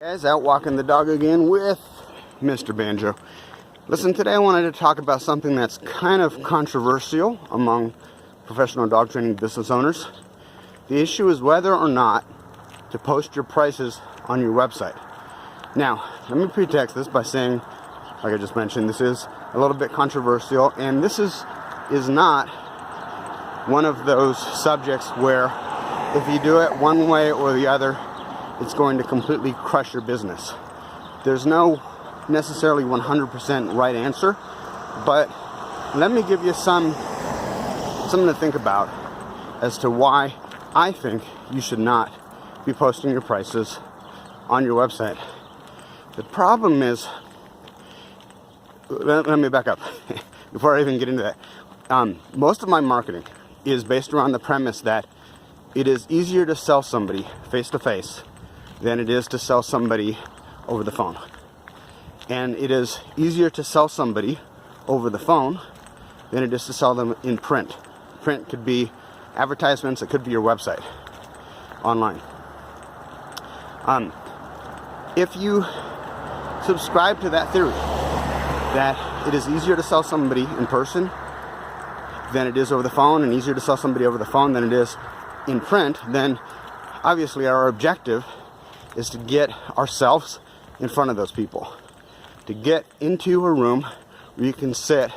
Guys, out walking the dog again with Mr. Banjo. Listen, today I wanted to talk about something that's kind of controversial among professional dog training business owners. The issue is whether or not to post your prices on your website. Now, let me pretext this by saying, like I just mentioned, this is a little bit controversial, and this is not one of those subjects where if you do it one way or the other, it's going to completely crush your business. There's no necessarily 100% right answer, but let me give you something to think about as to why I think you should not be posting your prices on your website. The problem is, let me back up before I even get into that. Most of my marketing is based around the premise that it is easier to sell somebody face-to-face than it is to sell somebody over the phone. And it is easier to sell somebody over the phone than it is to sell them in print. Print could be advertisements, it could be your website, online. If you subscribe to that theory, that it is easier to sell somebody in person than it is over the phone, and easier to sell somebody over the phone than it is in print, then obviously our objective is to get ourselves in front of those people, to get into a room where you can sit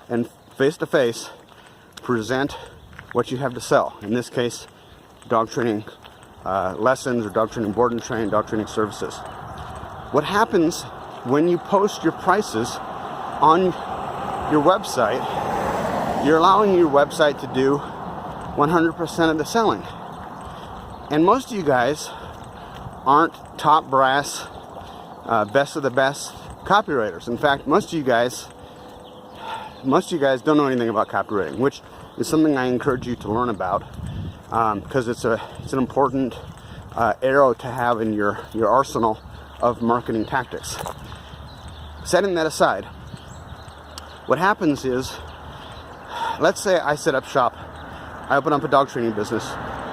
and face-to-face present what you have to sell. In this case, dog training lessons, or dog training board and train, dog training services. What happens when you post your prices on your website, you're allowing your website to do 100% of the selling. And most of you guys aren't top brass, best of the best copywriters. In fact, most of you guys don't know anything about copywriting, which is something I encourage you to learn about, because it's an important arrow to have in your arsenal of marketing tactics. Setting that aside, what happens is, let's say I set up shop, I open up a dog training business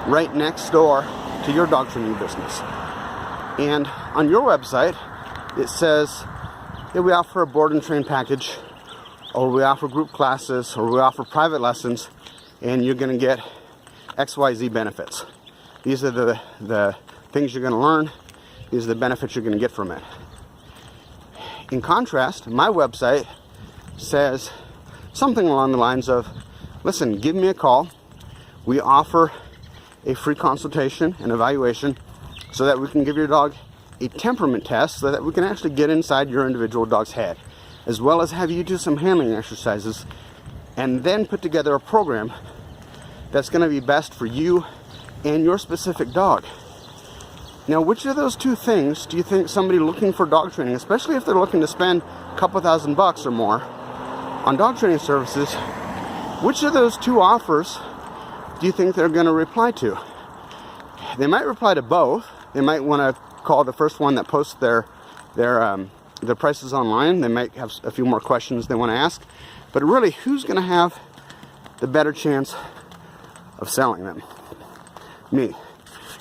right next door to your dog training business. And on your website, it says that we offer a board and train package, or we offer group classes, or we offer private lessons, and you're going to get XYZ benefits. These are the things you're going to learn. These are the benefits you're going to get from it. In contrast, my website says something along the lines of, listen, give me a call. We offer a free consultation and evaluation so that we can give your dog a temperament test, so that we can actually get inside your individual dog's head, as well as have you do some handling exercises, and then put together a program that's going to be best for you and your specific dog. Now, which of those two things do you think somebody looking for dog training, especially if they're looking to spend a couple $1,000 or more on dog training services, which of those two offers do you think they're going to reply to? They might reply to both. They might want to call the first one that posts their prices online. They might have a few more questions they want to ask. But really, who's going to have the better chance of selling them? Me.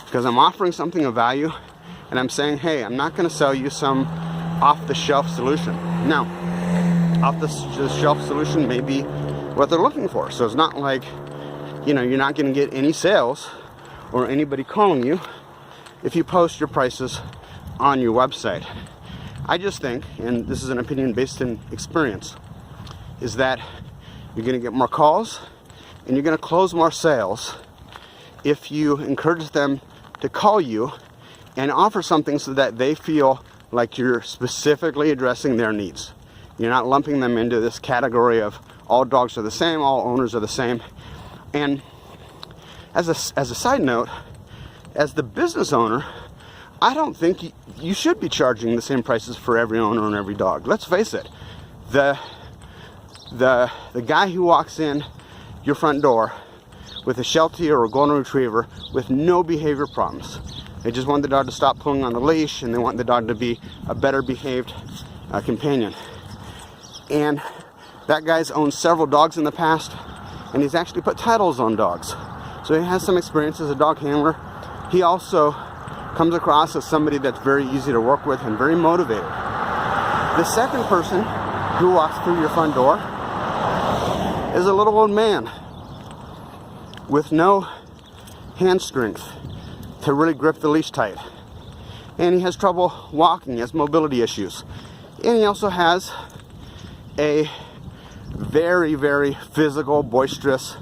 Because I'm offering something of value, and I'm saying, hey, I'm not going to sell you some off-the-shelf solution. Now, off-the-shelf solution may be what they're looking for. So it's not like, you're not going to get any sales or anybody calling you if you post your prices on your website. I just think, and this is an opinion based in experience, is that you're going to get more calls and you're going to close more sales if you encourage them to call you and offer something so that they feel like you're specifically addressing their needs. You're not lumping them into this category of all dogs are the same, all owners are the same. And as a side note, as the business owner, I don't think you should be charging the same prices for every owner and every dog. Let's face it, the guy who walks in your front door with a Sheltie or a Golden Retriever with no behavior problems, they just want the dog to stop pulling on the leash, and they want the dog to be a better behaved companion. And that guy's owned several dogs in the past, and he's actually put titles on dogs. So he has some experience as a dog handler. He also comes across as somebody that's very easy to work with and very motivated. The second person who walks through your front door is a little old man with no hand strength to really grip the leash tight. And he has trouble walking, he has mobility issues. And he also has a very, very physical, boisterous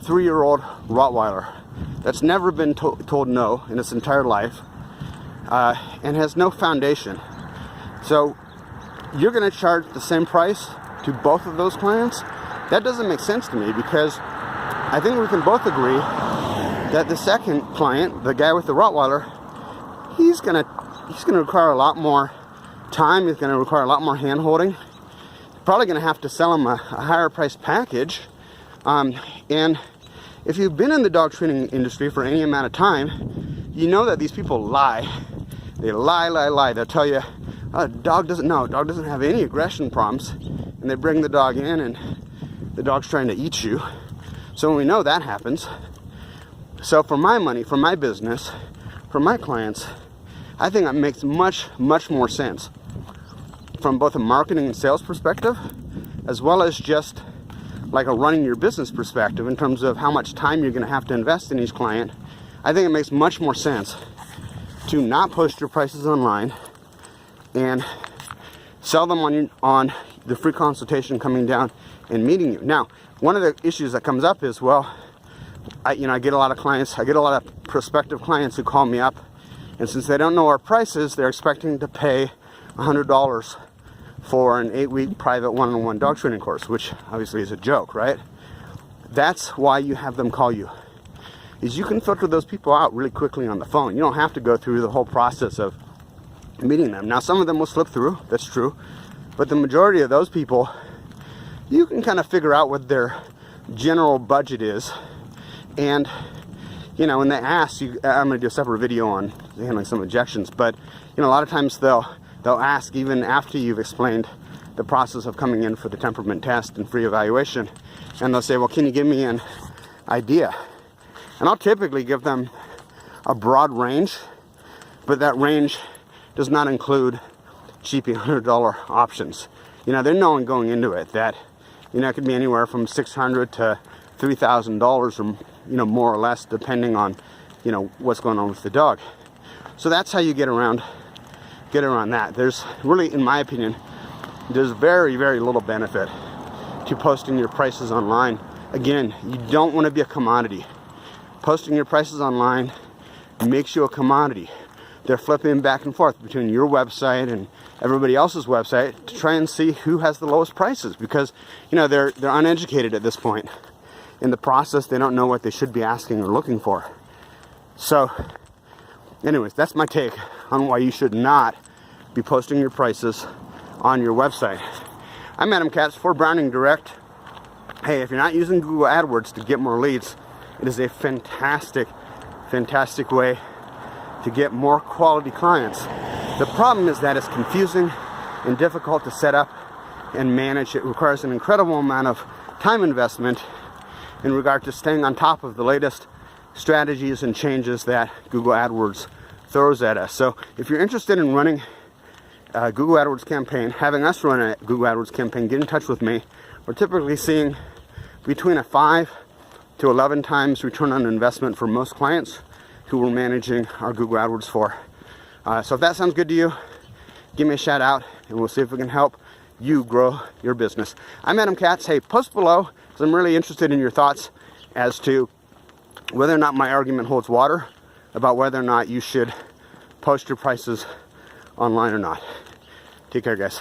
3-year-old Rottweiler that's never been told no in its entire life, and has no foundation. So you're going to charge the same price to both of those clients? That doesn't make sense to me, because I think we can both agree that the second client, the guy with the Rottweiler, he's gonna require a lot more time. He's gonna require a lot more hand holding. Probably gonna have to sell him a higher priced package. And if you've been in the dog training industry for any amount of time, you know that these people lie. They lie. They'll tell you, dog doesn't have any aggression problems, and they bring the dog in and the dog's trying to eat you. So we know that happens. So for my money, for my business, for my clients, I think it makes much more sense from both a marketing and sales perspective, as well as just like a running your business perspective in terms of how much time you're going to have to invest in each client. I think it makes much more sense to not post your prices online and sell them on the free consultation coming down and meeting you. Now, one of the issues that comes up is, well, I get a lot of clients, I get a lot of prospective clients who call me up, and since they don't know our prices, they're expecting to pay $100 for an 8-week private one-on-one dog training course, which obviously is a joke, right? That's why you have them call you, is you can filter those people out really quickly on the phone. You don't have to go through the whole process of meeting them. Now, some of them will slip through, that's true, but the majority of those people, you can kind of figure out what their general budget is. And when they ask you, I'm going to do a separate video on handling some objections, but a lot of times they'll ask, even after you've explained the process of coming in for the temperament test and free evaluation, and they'll say, well, can you give me an idea? And I'll typically give them a broad range, but that range does not include cheapy $100 options. They're knowing going into it that it could be anywhere from $600 to $3,000, or more or less, depending on what's going on with the dog. So that's how you get around that. There's really, in my opinion, there's very, very little benefit to posting your prices online. Again, you don't want to be a commodity. Posting your prices online makes you a commodity. They're flipping back and forth between your website and everybody else's website to try and see who has the lowest prices, because they're uneducated at this point in the process. They don't know what they should be asking or looking for. So anyways, that's my take on why you should not be posting your prices on your website. I'm Adam Katz for Browning Direct. Hey, if you're not using Google AdWords to get more leads, it is a fantastic way to get more quality clients. The problem is that it's confusing and difficult to set up and manage. It requires an incredible amount of time investment in regard to staying on top of the latest strategies and changes that Google AdWords throws at us. So if you're interested in running a Google AdWords campaign, having us run a Google AdWords campaign, get in touch with me. We're typically seeing between a 5 to 11 times return on investment for most clients who we're managing our Google AdWords for. So if that sounds good to you, give me a shout out and we'll see if we can help you grow your business. I'm Adam Katz. Hey, post below, because I'm really interested in your thoughts as to whether or not my argument holds water about whether or not you should post your prices online or not. Take care, guys.